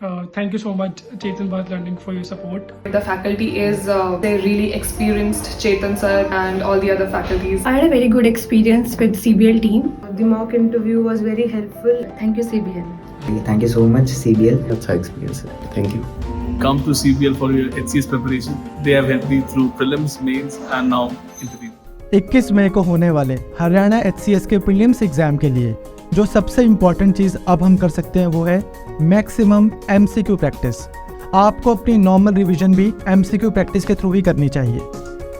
Thank you so much, Chetan Bharat Learning, for your support. The faculty is they're really experienced, Chetan sir and all the other faculties. I had a very good experience with CBL team. The mock interview was very helpful. Thank you CBL. Thank you so much CBL. अच्छा experience है. Thank you. Come to CBL for your HCS preparation. They have helped me through prelims, mains and now interview. 21 मई को होने वाले Haryana HCS के prelims exam के लिए जो सबसे इम्पॉर्टेंट चीज़ अब हम कर सकते हैं वो है मैक्सिमम MCQ प्रैक्टिस। आपको अपनी नॉर्मल रिवीजन भी MCQ प्रैक्टिस के थ्रू ही करनी चाहिए।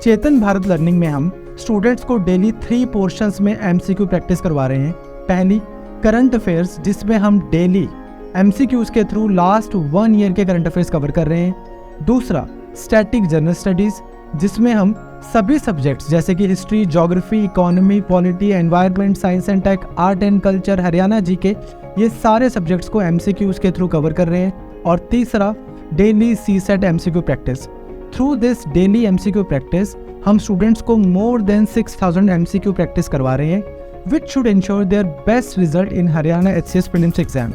चेतन भारत लर्निंग में हम स्टूडेंट्स को डेली 3 पोर्शंस में MCQ प्रैक्टिस करवा रहे हैं। पहली करंट अफेयर्स, जिसमें हम डेली MCQs के थ्रू लास्ट 1 ईयर के करंट अफेयर्स कवर कर रहे हैं। दूसरा स्टैटिक जनरल स्टडीज़, जिसमें हम सभी सब्जेक्ट्स जैसे कि history, geography, economy, polity, environment, science and tech, art and culture, Haryana GK, ये सारे सब्जेक्ट्स को MCQs के थ्रू कवर कर रहे हैं। और तीसरा daily CSET MCQ practice. Through this daily MCQ practice हम स्टूडेंट्स को मोर देन 6000 MCQ प्रैक्टिस करवा रहे हैं, which should ensure their best result in Haryana HCS prelims exam.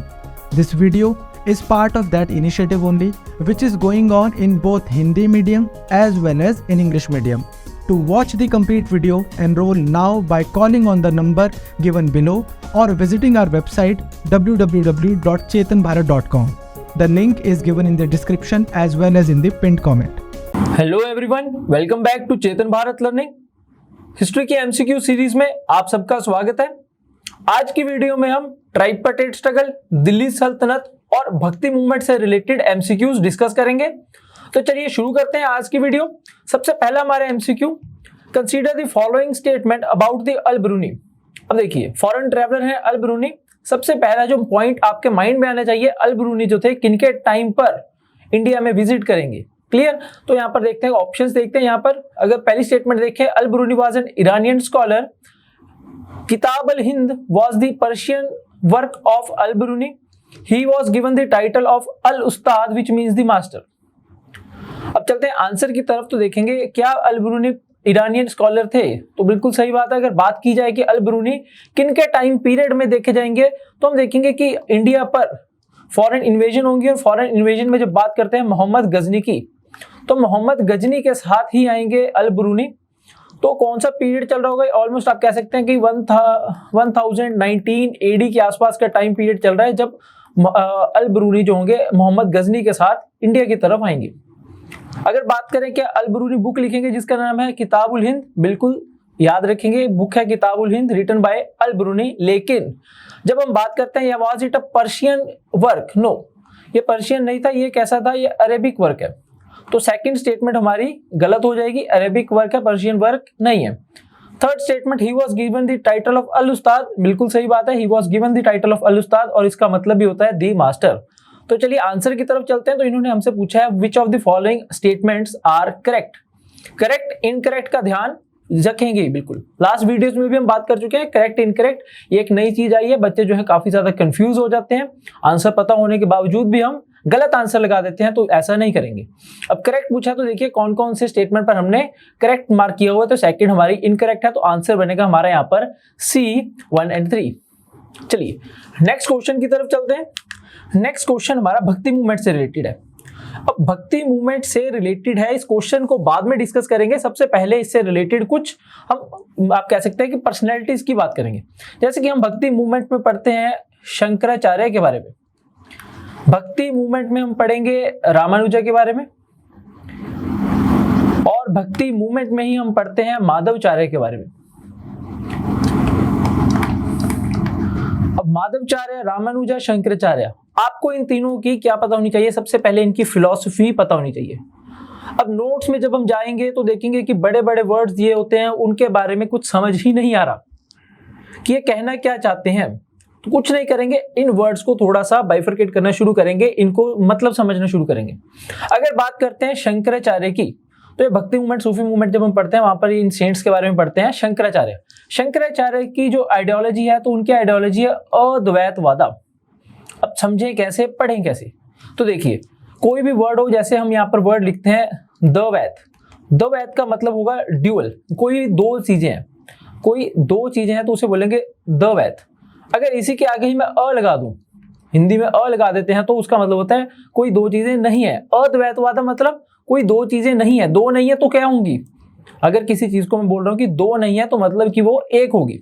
This video is part of that initiative only, which is going on in both Hindi medium as well as in English medium. To watch the complete video, enroll now by calling on the number given below or visiting our website www.chetanbharat.com. The link is given in the description as well as in the pinned comment. Hello everyone, welcome back to Chetan Bharat learning. History की MCQ series में आप सबका स्वागत है। आज की video में हम ट्राइपार्टाइट स्ट्रगल, दिल्ली सल्तनत और भक्ति मूवमेंट से रिलेटेड MCQs डिस्कस करेंगे। तो चलिए शुरू करते हैं आज की वीडियो। सबसे पहला हमारा MCQ, consider the following statement about the Al Biruni. अब देखिए, फॉरेन ट्रैवलर है अल ब्रूनी। सबसे पहला जो पॉइंट आपके माइंड में आना चाहिए, अल ब्रूनी जो थे किनके टाइम पर इंडिया में विजिट करेंगे। क्लियर? तो यहाँ पर देखते हैं, ऑप्शंस देखते हैं। यहाँ पर अगर पहली स्टेटमेंट देखें, Al Biruni was an Iranian scholar, Kitab al Hind was the Persian work of Al Biruni, he was given the title of al ustad which means the master. अब चलते हैं आंसर की तरफ। तो देखेंगे क्या अल ब्रूनी ईरानियन स्कॉलर थे? तो बिल्कुल सही बात है। अगर बात की जाए कि अल ब्रूनी किन के टाइम पीरियड में देखे जाएंगे, तो हम देखेंगे कि इंडिया पर फॉरेन इन्वेजन होंगी, और फॉरेन इन्वेजन में जब बात करते हैं मोहम्मद गजनी की, तो मोहम्मद गजनी के साथ ही आएंगे अल ब्रूनी। तो कौन सा पीरियड चल रहा होगा? ऑलमोस्ट आप कह सकते हैं कि 1019 AD के आसपास का टाइम पीरियड चल रहा है, जब अल ब्रूनी जो होंगे मोहम्मद गजनी के साथ इंडिया की तरफ आएंगे। अगर बात करें क्या अल ब्रूनी बुक लिखेंगे जिसका नाम है किताबुल हिंद, बिल्कुल याद रखेंगे, बुक है Kitabul Hind written by Al Biruni. लेकिन जब हम बात करते हैं was it a Persian work, no, ये पर्शियन नहीं था, ये कैसा था, ये अरेबिक वर्क है। तो सेकंड स्टेटमेंट हमारी गलत हो जाएगी, अरेबिक वर्क है, पर्शियन वर्क नहीं है। Third statement, he was given the title of al ustad, बिल्कुल सही बात है, he was given the title of al ustad, और इसका मतलब भी होता है द मास्टर। तो चलिए आंसर की तरफ चलते हैं। तो इन्होंने हमसे पूछा है which of the following statements are correct. Correct incorrect का ध्यान रखेंगे। बिल्कुल लास्ट वीडियोस में भी हम बात कर चुके हैं करेक्ट इनकरेक्ट, ये एक नई चीज आई है। बच्चे जो है काफी ज्यादा कंफ्यूज हो जाते हैं, आंसर पता होने के बावजूद भी हम गलत आंसर लगा देते हैं, तो ऐसा नहीं करेंगे। अब करेक्ट पूछा तो देखिए कौन कौन से स्टेटमेंट पर हमने करेक्ट मार्क किया हुआ है। तो सेकंड हमारी इनकरेक्ट है, तो आंसर बनेगा हमारा यहाँ पर C 1 और 3। चलिए नेक्स्ट क्वेश्चन की तरफ चलते हैं। नेक्स्ट क्वेश्चन हमारा भक्ति मूवमेंट से रिलेटेड है। अब भक्ति मूवमेंट से रिलेटेड है, इस क्वेश्चन को बाद में डिस्कस करेंगे। सबसे पहले इससे रिलेटेड कुछ हम आप कह सकते हैं कि पर्सनैलिटीज की बात करेंगे। जैसे कि हम भक्ति मूवमेंट में पढ़ते हैं शंकराचार्य के बारे में, भक्ति मूवमेंट में हम पढ़ेंगे रामानुजा के बारे में, और भक्ति मूवमेंट में ही हम पढ़ते हैं माधवाचार्य के बारे में। अब माधवाचार्य, रामानुजा, शंकराचार्य, आपको इन तीनों की क्या पता होनी चाहिए? सबसे पहले इनकी फिलॉसफी पता होनी चाहिए। अब नोट्स में जब हम जाएंगे तो देखेंगे कि बड़े बड़े वर्ड्स ये होते हैं, उनके बारे में कुछ समझ ही नहीं आ रहा कि ये कहना क्या चाहते हैं। तो कुछ नहीं करेंगे, इन वर्ड्स को थोड़ा सा बाइफरकेट करना शुरू करेंगे, इनको मतलब समझना शुरू करेंगे। अगर बात करते हैं शंकराचार्य की, तो ये भक्ति मूवमेंट, सूफी मूवमेंट जब हम पढ़ते हैं वहां पर इन सेंट्स के बारे में पढ़ते हैं। शंकराचार्य की जो आइडियोलॉजी है, तो उनकी आइडियोलॉजी है अद्वैतवाद। अब समझें कैसे, पढ़ें कैसे। तो देखिए कोई भी वर्ड हो, जैसे हम यहाँ पर वर्ड लिखते हैं द्वैत, द्वैत का मतलब होगा ड्यूअल, कोई दो चीजें हैं, कोई दो चीजें हैं तो उसे बोलेंगे द्वैत। अगर इसी के आगे ही मैं अ लगा दूं हिंदी में अ लगा देते हैं तो उसका मतलब होता है कोई दो चीजें नहीं है। अद्वैतवाद मतलब कोई दो चीजें नहीं है, दो नहीं है तो क्या होंगी? अगर किसी चीज को मैं बोल रहा हूं कि दो नहीं है तो मतलब कि वो एक होगी।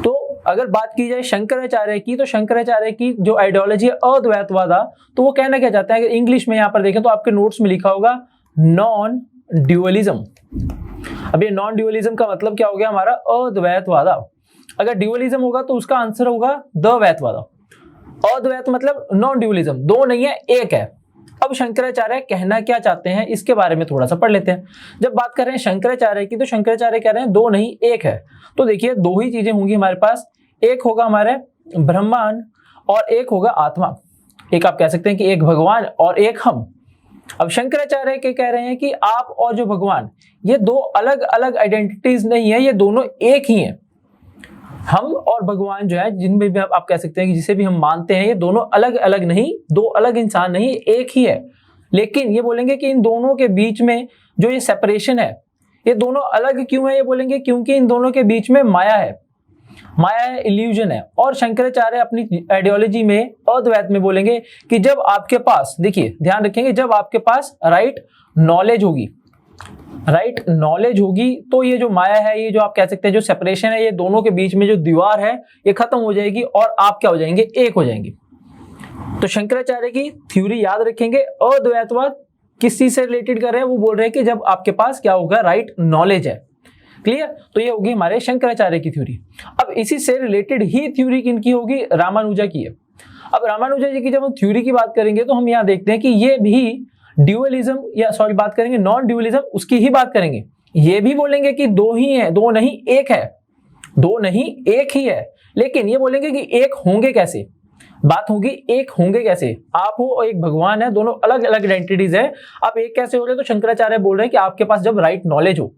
तो अगर बात की जाए शंकराचार्य की, तो शंकराचार्य की जो आइडियोलॉजी है अद्वैतवाद, तो वो कहना क्या चाहते हैं? अगर इंग्लिश में यहाँ पर देखें तो आपके नोट्स में लिखा होगा नॉन ड्यूअलिज्म। अब ये नॉन ड्यूअलिज्म का मतलब क्या हो गया हमारा? अद्वैतवाद। अगर ड्यूअलिज्म होगा तो उसका आंसर होगा द्वैतवाद। अद्वैत मतलब नॉन ड्यूअलिज्म, दो नहीं है एक है। अब शंकराचार्य कहना क्या चाहते हैं इसके बारे में थोड़ा सा पढ़ लेते हैं। जब बात कर रहे हैं शंकराचार्य की, तो शंकराचार्य कह रहे हैं दो नहीं एक है। तो देखिए दो ही चीजें होंगी हमारे पास, एक होगा हमारे ब्रह्मांड और एक होगा आत्मा। एक आप कह सकते हैं कि एक भगवान और एक हम। अब शंकराचार्य के कह रहे हैं कि आप और जो भगवान, ये दो अलग अलग आइडेंटिटीज नहीं है, ये दोनों एक ही हैं। हम और भगवान जो है, जिनमें भी आप कह सकते हैं कि जिसे भी हम मानते हैं, ये दोनों अलग अलग नहीं, दो अलग इंसान नहीं, एक ही है। लेकिन ये बोलेंगे कि इन दोनों के बीच में जो ये सेपरेशन है, ये दोनों अलग क्यों है? ये बोलेंगे क्योंकि इन दोनों के बीच में माया है, माया है, इल्यूजन है। और शंकराचार्य अपनी आइडियोलॉजी में अद्वैत में बोलेंगे कि जब आपके पास, देखिए ध्यान रखेंगे, जब आपके पास राइट नॉलेज होगी, राइट नॉलेज होगी, तो ये जो माया है, ये जो आप कह सकते हैं जो सेपरेशन है, ये दोनों के बीच में जो दीवार है ये खत्म हो जाएगी और आप क्या हो जाएंगे? एक हो जाएंगे। तो शंकराचार्य की थ्योरी याद रखेंगे। अद्वैतवाद किस चीज से रिलेटेड कर रहे हैं? वो बोल रहे हैं कि जब आपके पास क्या होगा? राइट नॉलेज है। क्लियर? तो ये होगी हमारे शंकराचार्य की थ्योरी। अब इसी से रिलेटेड ही थ्योरी किनकी होगी? रामानुजा की है। अब रामानुजा जी की जब हम थ्योरी की बात करेंगे तो हम यहाँ देखते हैं कि ये भी ड्यूअलिज्म, या सॉरी बात करेंगे नॉन ड्यूअलिज्म, उसकी ही बात करेंगे। ये भी बोलेंगे कि दो ही है, दो नहीं एक है, दो नहीं एक ही है। लेकिन ये बोलेंगे कि एक होंगे कैसे? बात होगी एक होंगे कैसे? आप हो और एक भगवान है, दोनों अलग अलग आइडेंटिटीज है, आप एक कैसे हो रहे? तो शंकराचार्य बोल रहे हैं कि आपके पास जब राइट नॉलेज हो।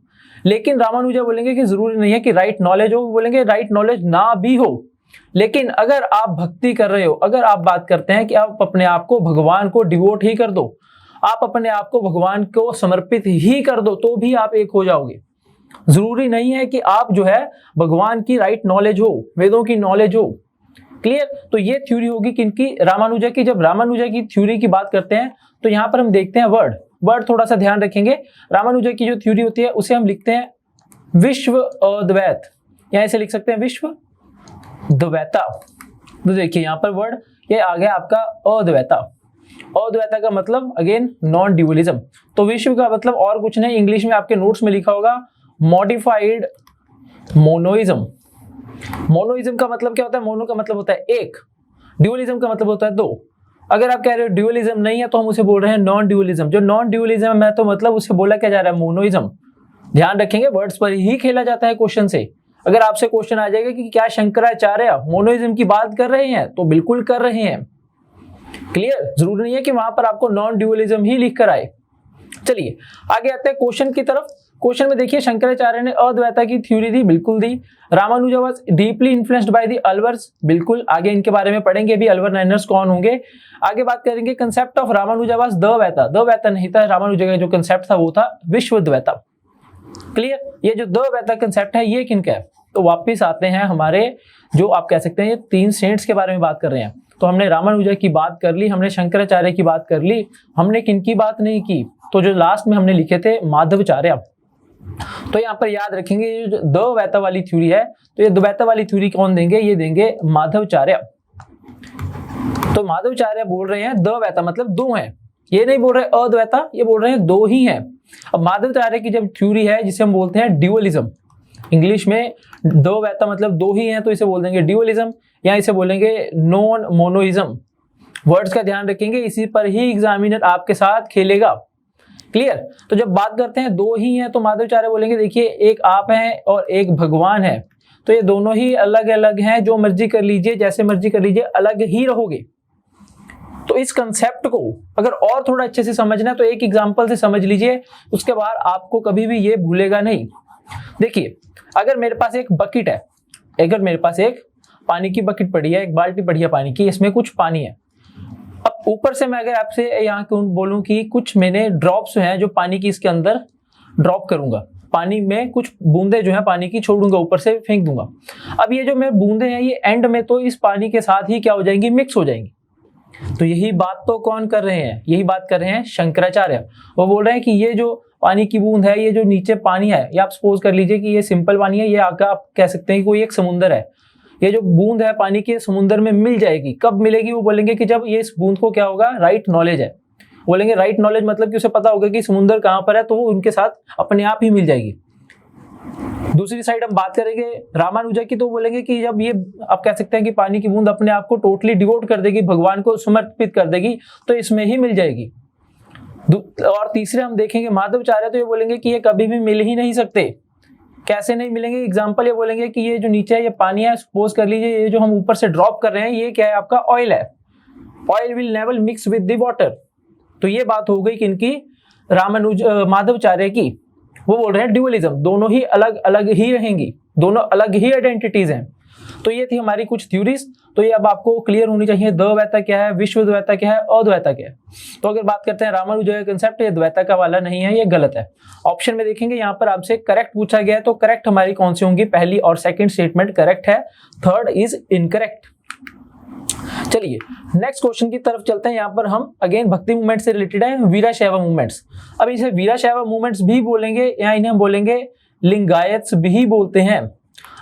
लेकिन रामानुजा बोलेंगे कि जरूरी नहीं है कि राइट नॉलेज हो, बोलेंगे राइट नॉलेज ना भी हो, लेकिन अगर आप भक्ति कर रहे हो, अगर आप बात करते हैं कि आप अपने आप को भगवान को डिवोट ही कर दो, आप अपने आप को भगवान को समर्पित ही कर दो, तो भी आप एक हो जाओगे। जरूरी नहीं है कि आप जो है भगवान की राइट नॉलेज हो, वेदों की नॉलेज हो। क्लियर? तो ये थ्योरी होगी किनकी? रामानुजा की। जब रामानुजा की थ्योरी की बात करते हैं तो यहां पर हम देखते हैं वर्ड थोड़ा सा ध्यान रखेंगे। रामानुजा की जो थ्योरी होती है उसे हम लिखते हैं विश्व अद्वैत, यहां इसे लिख सकते हैं विश्व द्वैता। तो देखिए यहां पर वर्ड ये आ गया आपका अद्वैता। अद्वैता का मतलब अगेन नॉन ड्यूअलिज्म। तो विश्व का मतलब और कुछ नहीं, इंग्लिश में आपके नोट्स में लिखा होगा मॉडिफाइड मोनोइज्म। मोनोइज्म का मतलब क्या होता है? मोनो का मतलब होता है एक, ड्यूअलिज्म का मतलब होता है दो। अगर आप कह रहे हो ड्यूअलिज्म नहीं है तो हम उसे बोल रहे हैं नॉन ड्यूअलिज्म। जो नॉन ड्यूअलिज्म है तो मतलब उसे बोला क्या जा रहा है? मोनोइज्म। ध्यान रखेंगे वर्ड्स पर ही खेला जाता है क्वेश्चन से। अगर आपसे क्वेश्चन आ जाएगा कि क्या शंकराचार्य मोनोइज्म की बात कर रहे हैं, तो बिल्कुल कर रहे हैं। क्लियर? जरूरी नहीं है कि वहां पर आपको नॉन ड्यूअलिज्म ही लिख कर आए। चलिए आगे आते हैं क्वेश्चन की तरफ। क्वेश्चन में देखिए शंकराचार्य ने अद्वैता की थ्योरी दी, बिल्कुल दी। Ramanuja was deeply influenced by the Alvars, बिल्कुल। आगे इनके बारे में पढ़ेंगे भी, अल्वर नाइनर्स कौन होंगे। आगे बात करेंगे concept of Ramanuja was Dvaita. Dvaita नहीं था, रामानुजा का जो कंसेप्ट था वो था विश्व द्वैता। क्लियर? ये जो द्वैता कंसेप्ट है ये किनका है? तो वापिस आते हैं हमारे जो आप कह सकते हैं ये तीन सेंट्स के बारे में बात कर रहे हैं। तो हमने रामानुजा की बात कर ली, हमने शंकराचार्य की बात कर ली, हमने किनकी बात नहीं की? तो जो लास्ट में हमने लिखे थे माधवाचार्य। तो यहाँ पर याद रखेंगे ये जो द्वैता वाली थ्योरी है, तो ये द्वैता वाली थ्योरी कौन देंगे? ये देंगे माधवाचार्य। तो माधवाचार्य बोल रहे हैं द्वैता मतलब दो हैं, ये नहीं बोल रहे अद्वैता, ये बोल रहे हैं दो ही हैं। अब माधवाचार्य की जब थ्योरी है जिसे हम बोलते हैं ड्यूअलिज्म, इंग्लिश में द्वैता मतलब दो ही हैं तो इसे बोल देंगे ड्यूअलिज्म, या इसे बोलेंगे नॉन मोनोइज्म। वर्ड्स का ध्यान रखेंगे, इसी पर ही एग्जामिनर आपके साथ खेलेगा। क्लियर? तो जब बात करते हैं दो ही हैं तो माधवाचार्य बोलेंगे देखिए एक आप हैं और एक भगवान है, तो ये दोनों ही अलग अलग हैं, जो मर्जी कर लीजिए, जैसे मर्जी कर लीजिए, अलग ही रहोगे। तो इस कंसेप्ट को अगर और थोड़ा अच्छे से समझना है तो एक एग्जांपल से समझ लीजिए, उसके बाद आपको कभी भी ये भूलेगा नहीं। देखिए अगर मेरे पास एक बकेट है, अगर मेरे पास एक पानी की बकेट पड़ी है, एक बाल्टी पड़ी है पानी की, इसमें कुछ पानी है। अब ऊपर से मैं अगर आपसे यहाँ क्यों बोलूं कि कुछ मैंने ड्रॉप्स हैं जो पानी की इसके अंदर ड्रॉप करूंगा, पानी में कुछ बूंदे जो है पानी की छोड़ूंगा, ऊपर से फेंक दूंगा। अब ये जो मैं बूंदे हैं ये एंड में तो इस पानी के साथ ही क्या हो जाएंगी, मिक्स हो जाएंगी। तो यही बात तो कौन कर रहे हैं, यही बात कर रहे हैं शंकराचार्य। वो बोल रहे हैं कि ये जो पानी की बूंद है, ये जो नीचे पानी है, ये आप सपोज कर लीजिए कि ये सिंपल पानी है, ये आका आप कह सकते हैं कि कोई एक समुंदर है। ये जो बूंद है पानी के समुंदर में मिल जाएगी। कब मिलेगी, वो बोलेंगे कि जब ये इस बूंद को क्या होगा, राइट नॉलेज है। बोलेंगे राइट नॉलेज मतलब कि उसे पता होगा कि समुंदर कहाँ पर है, तो वो उनके साथ अपने आप ही मिल जाएगी। दूसरी साइड हम बात करेंगे रामानुजा की, तो बोलेंगे कि जब ये आप कह सकते हैं कि पानी की बूंद अपने आप को टोटली डिवोट कर देगी, भगवान को समर्पित कर देगी, तो इसमें ही मिल जाएगी। और तीसरे हम देखेंगे माधवाचार्य, तो ये बोलेंगे कि ये कभी भी मिल ही नहीं सकते। कैसे नहीं मिलेंगे, एग्जाम्पल ये बोलेंगे कि ये जो नीचे है ये पानी है, सपोज कर लीजिए ये जो हम ऊपर से ड्रॉप कर रहे हैं ये क्या है, आपका ऑयल है। Oil will never mix with the water. तो ये बात हो गई किनकी, माधवाचार्य की। वो बोल रहे हैं ड्यूअलिज्म, दोनों ही अलग अलग ही रहेंगी, दोनों अलग ही आइडेंटिटीज हैं। तो ये थी हमारी कुछ थ्योरीज। तो ये अब आपको क्लियर होनी चाहिए, द्वैता क्या है, विश्व द्वैता क्या है, अद्वैता क्या है। तो अगर बात करते हैं रामानुजा का कंसेप्ट, ये द्वैता का वाला नहीं है, ये गलत है। ऑप्शन में देखेंगे यहाँ पर आपसे करेक्ट पूछा गया है, तो करेक्ट हमारी कौन सी होंगी, पहली और सेकंड स्टेटमेंट करेक्ट है, थर्ड इज इनकरेक्ट। चलिए नेक्स्ट क्वेश्चन की तरफ चलते हैं। यहाँ पर हम अगेन भक्ति मूवमेंट से रिलेटेड है, वीराशैव मूवमेंट्स। अब इसे वीराशैव मूवमेंट्स भी बोलेंगे या इन्हें हम बोलेंगे लिंगायत्स भी बोलते हैं।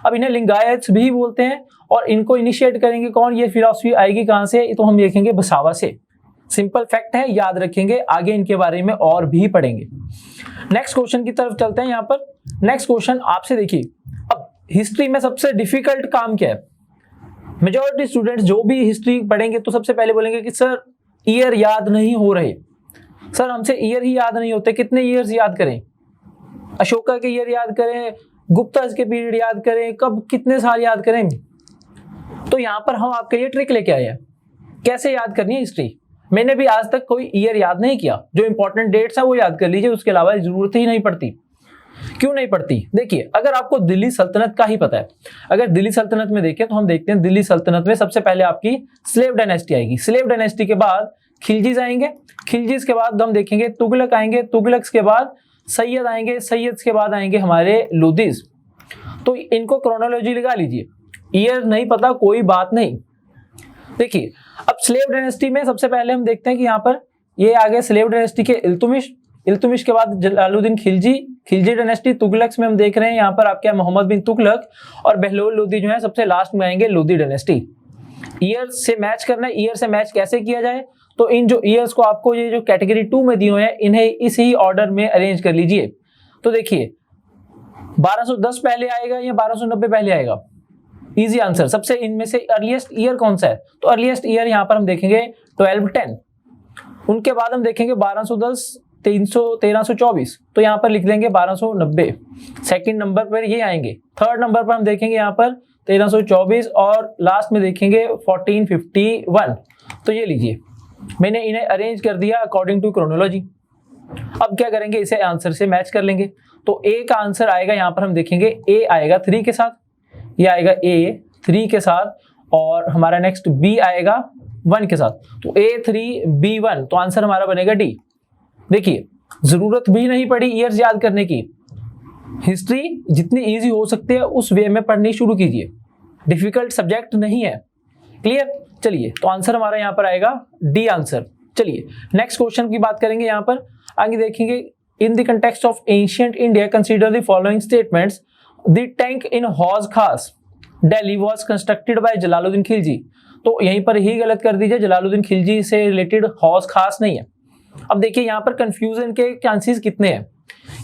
अब इन्हें लिंगायत्स भी बोलते हैं और इनको इनिशिएट करेंगे कौन, ये फिलॉसफी आएगी कहां से, तो हम देखेंगे बसावा से। सिंपल फैक्ट है, याद रखेंगे, आगे इनके बारे में और भी पढ़ेंगे। नेक्स्ट क्वेश्चन की तरफ चलते हैं। यहाँ पर नेक्स्ट क्वेश्चन आपसे देखिए, अब हिस्ट्री में सबसे डिफिकल्ट काम क्या है। मेजॉरिटी स्टूडेंट्स जो भी हिस्ट्री पढ़ेंगे तो सबसे पहले बोलेंगे कि सर ईयर याद नहीं हो रहे, सर हमसे ईयर ही याद नहीं होते, कितने ईयर्स याद करें, अशोका के ईयर याद करें, गुप्ता के पीरियड याद करें, कब कितने साल याद करें। तो यहाँ पर हम आपके लिए ट्रिक लेके आए हैं, कैसे याद करनी है हिस्ट्री। मैंने भी आज तक कोई ईयर याद नहीं किया, जो इंपॉर्टेंट डेट्स है वो याद कर लीजिए, उसके अलावा जरूरत ही नहीं पड़ती। क्यों नहीं पड़ती, देखिए अगर आपको दिल्ली सल्तनत का ही पता है, अगर दिल्ली सल्तनत में देखें तो हम देखते हैं दिल्ली सल्तनत में सबसे पहले आपकी स्लेव डायनेस्टी आएगी, स्लेव डायनेस्टी के बाद खिलजीज आएंगे, खिलजीज के बाद हम देखेंगे तुगलक आएंगे, तुगलक के बाद सैयद आएंगे, सैयद के बाद आएंगे हमारे लोदीज। तो इनको क्रोनोलॉजी लगा लीजिए, ईयर नहीं पता कोई बात नहीं। देखिए अब स्लेव डायनेस्टी में सबसे पहले हम देखते हैं कि यहाँ पर ये आ गए स्लेव डायनेस्टी के इल्तुमिश, इल्तुमिश के बाद जलालुद्दीन खिलजी, खिलजी डायनेस्टी। तुगलक में हम देख रहे हैं यहाँ पर आपके मोहम्मद बिन तुगलक, और बहलोल लोदी जो है सबसे लास्ट में आएंगे लोदी डायनेस्टी। ईयर से मैच करना है, ईयर से मैच कैसे किया जाए, तो इन जो ईयर्स को आपको ये जो कैटेगरी 2 में दिए हुए हैं इन्हें इसी ऑर्डर में अरेंज कर लीजिए। तो देखिए 1210 पहले आएगा या 1290 पहले आएगा, इजी आंसर। सबसे इनमें से अर्लीस्ट ईयर कौन सा है, तो अर्लीस्ट ईयर यहाँ पर हम देखेंगे 1210। उनके बाद हम देखेंगे 1210, 1324, तो यहाँ पर लिख देंगे 1290। सेकंड नंबर पर ये आएंगे। थर्ड नंबर पर हम देखेंगे यहाँ पर 1324 और लास्ट में देखेंगे 1451। तो ये लीजिए, मैंने इन्हें अरेंज कर दिया अकॉर्डिंग टू क्रोनोलॉजी। अब क्या करेंगे, इसे आंसर से मैच कर लेंगे। तो ए का आंसर आएगा यहाँ पर हम देखेंगे, ए आएगा 3 के साथ, ये आएगा ए 3 के साथ, और हमारा नेक्स्ट बी आएगा 1 के साथ। तो A3 B1, तो आंसर हमारा बनेगा डी। देखिए जरूरत भी नहीं पड़ी ईयर्स याद करने की, हिस्ट्री जितनी इजी हो सकती है उस वे में पढ़नी शुरू कीजिए, डिफिकल्ट सब्जेक्ट नहीं है। क्लियर, चलिए तो आंसर हमारा यहाँ पर आएगा डी आंसर। चलिए नेक्स्ट क्वेश्चन की बात करेंगे। यहाँ पर आगे देखेंगे, in the context of ancient India consider the following statements, the tank in हौज खास Delhi was constructed by Jalaluddin Khilji. तो यहीं पर ही गलत कर दीजिए, जलालुद्दीन खिलजी से रिलेटेड हौज खास नहीं है। अब देखिए यहाँ पर कंफ्यूजन के चांसेस कितने हैं।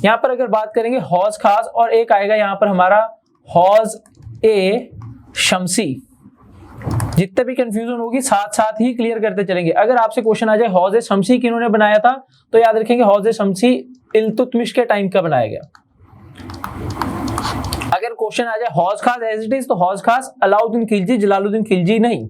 यहाँ पर अगर बात करेंगे हौज खास, और एक आएगा यहाँ पर हमारा हौज ए शमसी। जितने भी कंफ्यूजन होगी साथ साथ ही क्लियर करते चलेंगे। अगर आपसे क्वेश्चन आ जाए हौज ए शमसी किन्होंने बनाया था, तो याद रखेंगे हौज ए शमसी इल्तुतमिश के टाइम का बनाया गया। अगर क्वेश्चन आ जाए हौज खास एज इट इज, तो हौज खास अलाउद्दीन खिलजी, जलालुद्दीन खिलजी नहीं।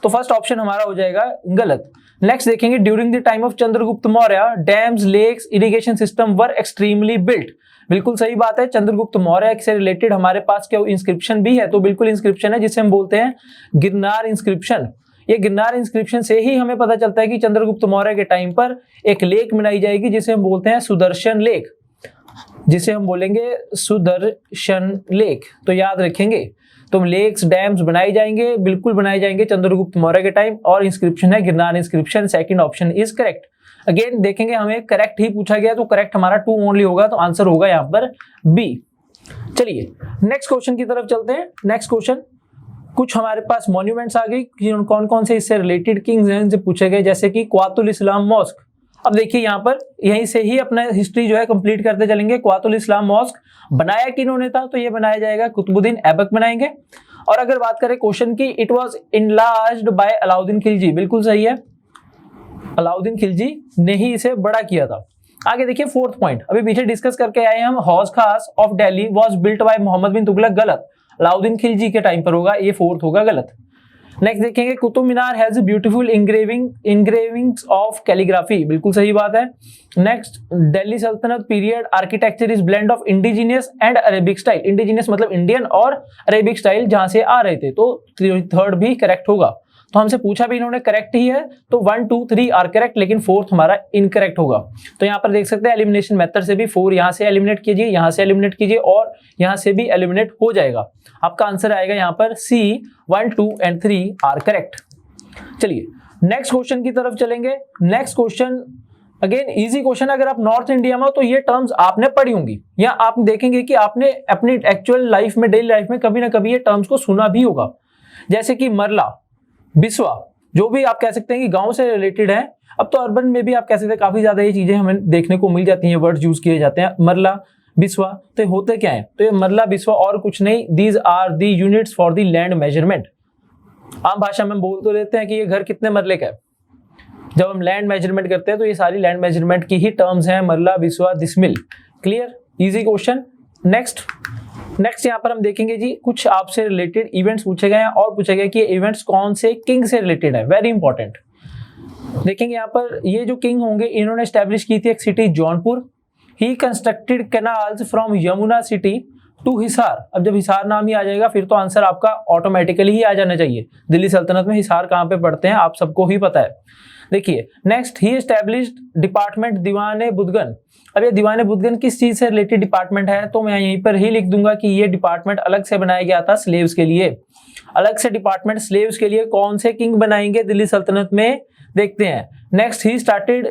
तो फर्स्ट ऑप्शन हमारा हो जाएगा गलत। नेक्स्ट देखेंगे, during the time of Chandragupta Maurya dams, lakes, irrigation system were extremely built. बिल्कुल सही बात है, चंद्रगुप्त मौर्य से रिलेटेड हमारे पास क्या इंस्क्रिप्शन भी है, तो बिल्कुल इंस्क्रिप्शन है जिसे हम बोलते हैं गिरनार इंस्क्रिप्शन। ये गिरनार इंस्क्रिप्शन से ही हमें पता चलता है कि चंद्रगुप्त मौर्य के टाइम पर एक लेक बनाई जाएगी जिसे हम बोलते हैं सुदर्शन लेक। जिसे हम बोलेंगे सुदर्शन लेक। तो याद रखेंगे, तो लेक्स डैम्स बनाए जाएंगे, बिल्कुल बनाए जाएंगे चंद्रगुप्त मौर्य के टाइम। और इंस्क्रिप्शन है Girnar inscription, second option is correct. Again देखेंगे हमें करेक्ट ही पूछा गया, तो करेक्ट हमारा 2 ओनली होगा, तो आंसर होगा यहाँ पर बी। चलिए नेक्स्ट क्वेश्चन की तरफ चलते हैं। नेक्स्ट क्वेश्चन, कुछ हमारे पास मॉन्यूमेंट्स आ गई, कौन कौन से इससे रिलेटेड किंग्स हैं इनसे पूछे गए, जैसे कि क्वातुल इस्लाम मॉस्क। अब देखिए यहाँ पर यहीं से ही अपना हिस्ट्री जो है कंप्लीट करते चलेंगे। क्वातुल इस्लाम मॉस्क बनाया किन्होंने था, तो ये बनाया जाएगा कुतुबुद्दीन ऐबक बनाएंगे। और अगर बात करें क्वेश्चन की, it was enlarged by Alauddin Khilji, बिल्कुल सही है, अलाउद्दीन खिलजी ने ही इसे बड़ा किया था। आगे देखिए फोर्थ पॉइंट, अभी पीछे डिस्कस करके आए हम, Hauz Khas of Delhi was built by Muhammad bin Tughlaq, गलत, अलाउद्दीन खिलजी के टाइम पर होगा, ये फोर्थ होगा, गलत। नेक्स्ट देखेंगे, Qutub Minar has beautiful इंग्रेविंग्स of calligraphy, बिल्कुल सही बात है। नेक्स्ट, दिल्ली सल्तनत period architecture is blend of indigenous and Arabic style, indigenous मतलब इंडियन और अरेबिक स्टाइल जहां से आ रहे थे, तो थर्ड भी करेक्ट होगा। तो हमसे पूछा भी इन्होंने, करेक्ट ही है, तो 1 2 3 आर करेक्ट, लेकिन फोर्थ हमारा इनकरेक्ट होगा। तो यहाँ पर देख सकते हैं एलिमिनेशन मेथड से भी 4 यहाँ से एलिमिनेट कीजिए, यहाँ से एलिमिनेट कीजिए और यहाँ से भी एलिमिनेट हो जाएगा। आपका आंसर आएगा यहाँ पर सी, 1 2 एंड 3 आर करेक्ट। चलिए नेक्स्ट क्वेश्चन की तरफ चलेंगे। Next question again easy question, अगर आप नॉर्थ इंडिया में हो तो ये टर्म्स आपने पढ़ी होंगी, या आप देखेंगे कि आपने अपनी एक्चुअल लाइफ में, डेली लाइफ में कभी ना कभी ये टर्म्स को सुना भी होगा, जैसे कि मरला, बिस्वा, जो भी आप कह सकते हैं कि गांव से रिलेटेड है। अब तो अर्बन में भी आप कह सकते हैं काफी ज्यादा ये चीजें हमें देखने को मिल जाती हैं, वर्ड्स यूज किए जाते हैं, मरला बिस्वा। तो होते क्या है, तो ये मरला बिस्वा और कुछ नहीं, these are the units for the land measurement. आम भाषा में बोल तो लेते हैं कि ये घर कितने मरले का है, जब हम लैंड मेजरमेंट करते हैं तो ये सारी लैंड मेजरमेंट की ही टर्म्स हैं, marla biswa decimal. Clear, easy question. Next यहाँ पर हम देखेंगे जी, कुछ आपसे रिलेटेड इवेंट्स पूछे गए हैं और पूछे गए कि ये इवेंट्स कौन से किंग से रिलेटेड है, वेरी इंपॉर्टेंट। देखेंगे यहाँ पर ये जो किंग होंगे, इन्होंने एस्टेब्लिश की थी एक city Jaunpur. He constructed canals from Yamuna city to Hisar. अब जब हिसार नाम ही आ जाएगा फिर तो आंसर आपका ऑटोमेटिकली ही आ जाना चाहिए। दिल्ली सल्तनत में हिसार कहाँ पे पड़ते हैं आप सबको ही पता है। देखिए नेक्स्ट, ही एस्टेब्लिश्ड डिपार्टमेंट दीवाने बुदगन। अब ये दीवाने बुदगन किस चीज से रिलेटेड डिपार्टमेंट है, तो मैं यहीं पर ही लिख दूंगा कि ये डिपार्टमेंट अलग से बनाया गया था स्लेव्स के लिए। अलग से डिपार्टमेंट स्लेव्स के लिए कौन से किंग बनाएंगे दिल्ली सल्तनत में, देखते हैं। Next, he started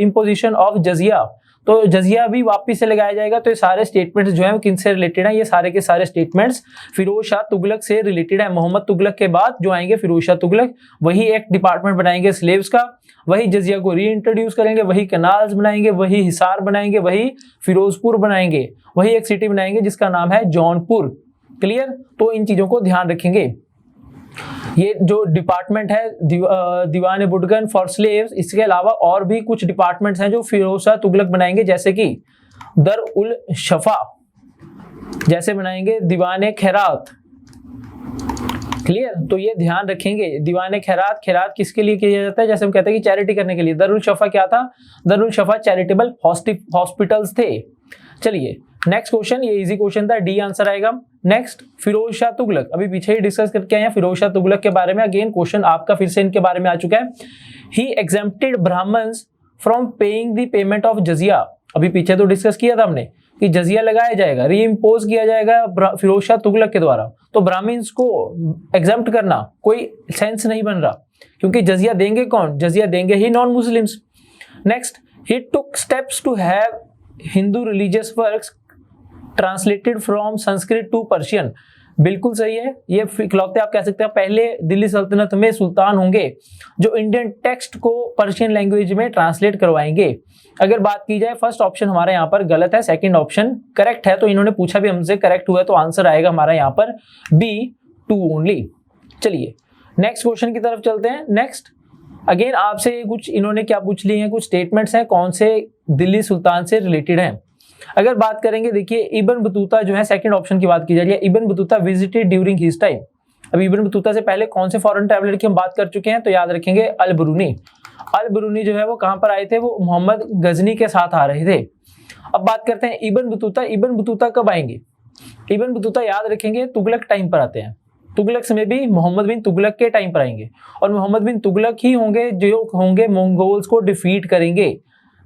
imposition of jizya. तो जजिया भी वापिस से लगाया जाएगा। तो ये सारे स्टेटमेंट्स जो है किनसे रिलेटेड है, ये सारे के सारे स्टेटमेंट्स फिरोज शाह तुगलक से रिलेटेड है। मोहम्मद तुगलक के बाद जो आएंगे फिरोज शाह तुगलक, वही एक डिपार्टमेंट बनाएंगे स्लेव्स का, वही जजिया को री इंट्रोड्यूस करेंगे, वही कैनाल्स बनाएंगे, वही हिसार बनाएंगे, वही फिरोजपुर बनाएंगे, वही एक सिटी बनाएंगे जिसका नाम है जौनपुर। क्लियर, तो इन चीजों को ध्यान रखेंगे। ये जो डिपार्टमेंट है दीवाने बुदगन फॉर स्लेव्स, इसके अलावा और भी कुछ डिपार्टमेंट्स हैं जो फिरोज शाह तुगलक बनाएंगे, जैसे कि दर उल शफा, जैसे बनाएंगे दीवाने खैरात। क्लियर, तो ये ध्यान रखेंगे। दीवाने खैरात, खैरात किसके लिए किया जाता है, जैसे हम कहते हैं कि चैरिटी करने के लिए। दर उल शफा क्या था, दर उल शफा चैरिटेबल हॉस्पिटल्स थे। चलिए नेक्स्ट क्वेश्चन, ये इजी क्वेश्चन था, डी आंसर आएगा। नेक्स्ट, फिरोज शाह तुगलक, अभी पीछे ही डिस्कस करके आए हैं फिरोज शाह तुगलक के बारे में। अगेन क्वेश्चन आपका फिर से इनके बारे में आ चुका है। He exempted Brahmans from paying the payment of jizya. अभी पीछे तो डिस्कस किया था हमने कि जजिया लगाया जाएगा, री इम्पोज किया जाएगा फिरोज शाह तुगलक के द्वारा। तो ब्राह्मण्स को एग्जेम्प्ट करना कोई सेंस नहीं बन रहा, क्योंकि जजिया देंगे कौन, जजिया देंगे ही non Muslims. Next, he took steps to have Hindu religious works translated from Sanskrit to Persian. बिल्कुल सही है, ये इकलौते आप कह सकते हैं पहले दिल्ली सल्तनत में सुल्तान होंगे जो इंडियन टेक्स्ट को पर्शियन लैंग्वेज में ट्रांसलेट करवाएंगे। अगर बात की जाए, फर्स्ट ऑप्शन हमारे यहाँ पर गलत है, सेकंड ऑप्शन करेक्ट है। तो इन्होंने पूछा भी हमसे, करेक्ट हुआ, तो आंसर आएगा हमारा यहाँ पर बी, 2 ओनली। चलिए नेक्स्ट क्वेश्चन की तरफ चलते हैं। नेक्स्ट अगेन आपसे कुछ इन्होंने क्या पूछ लिए हैं, कुछ स्टेटमेंट्स हैं कौन से दिल्ली सुल्तान से रिलेटेड हैं। अगर बात करेंगे, देखिए इब्न बतूता जो है, सेकंड ऑप्शन की बात की जा रही है, Ibn Battuta visited during his time. अभी इब्न बतूता से पहले कौन से फॉरेन ट्रैवलर की हम बात कर चुके हैं, तो याद रखेंगे अल बरूनी। अल बरूनी जो है वो कहां पर आए थे, वो मोहम्मद गजनी के साथ आ रहे थे। अब बात करते हैं इब्न बतूता। इब्न बतूता कब आएंगे, इब्न बतूता याद रखेंगे तुगलक टाइम पर आते हैं। तुगलक में भी मोहम्मद बिन तुगलक के टाइम पर आएंगे, और मोहम्मद बिन तुगलक ही होंगे जो होंगे मंगोल्स को डिफीट करेंगे,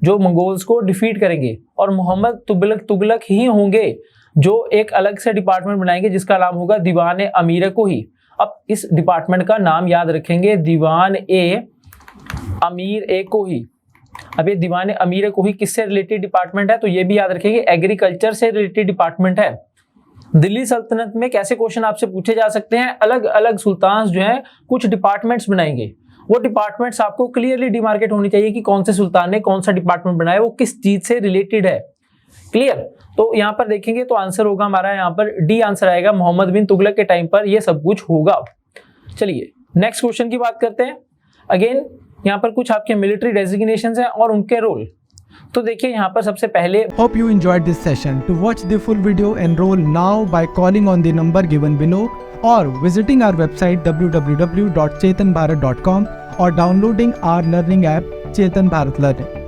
जो मंगोल्स को डिफीट करेंगे, और मोहम्मद तुगलक ही होंगे जो एक अलग से डिपार्टमेंट बनाएंगे जिसका नाम होगा दीवान अमीर कोही। अब इस डिपार्टमेंट का नाम याद रखेंगे, दीवान ए अमीर ए कोही। अब ये दीवान अमीर कोही किससे रिलेटेड डिपार्टमेंट है, तो ये भी याद रखेंगे एग्रीकल्चर से रिलेटेड डिपार्टमेंट है। दिल्ली सल्तनत में कैसे क्वेश्चन आपसे पूछे जा सकते हैं, अलग अलग सुल्तान जो हैं कुछ डिपार्टमेंट्स बनाएंगे, वो डिपार्टमेंट्स आपको क्लियरली डिमार्केट होनी चाहिए कि कौन से सुल्तान ने कौन सा डिपार्टमेंट बनाया, वो किस चीज से रिलेटेड है। क्लियर? तो यहाँ पर देखेंगे तो आंसर होगा हमारा यहाँ पर डी आंसर आएगा, मोहम्मद बिन तुगलक के टाइम पर ये सब कुछ होगा। चलिए नेक्स्ट क्वेश्चन की बात करते हैं। अगेन यहाँ पर कुछ आपके मिलिट्री डेजिग्नेशंस हैं और उनके रोल। तो देखिए यहाँ पर सबसे पहले Hope you enjoyed this session. To watch the full video, enroll now by calling on the number given below or visiting our website www.chetanbharat.com or downloading our learning app Chetan Bharat Learning.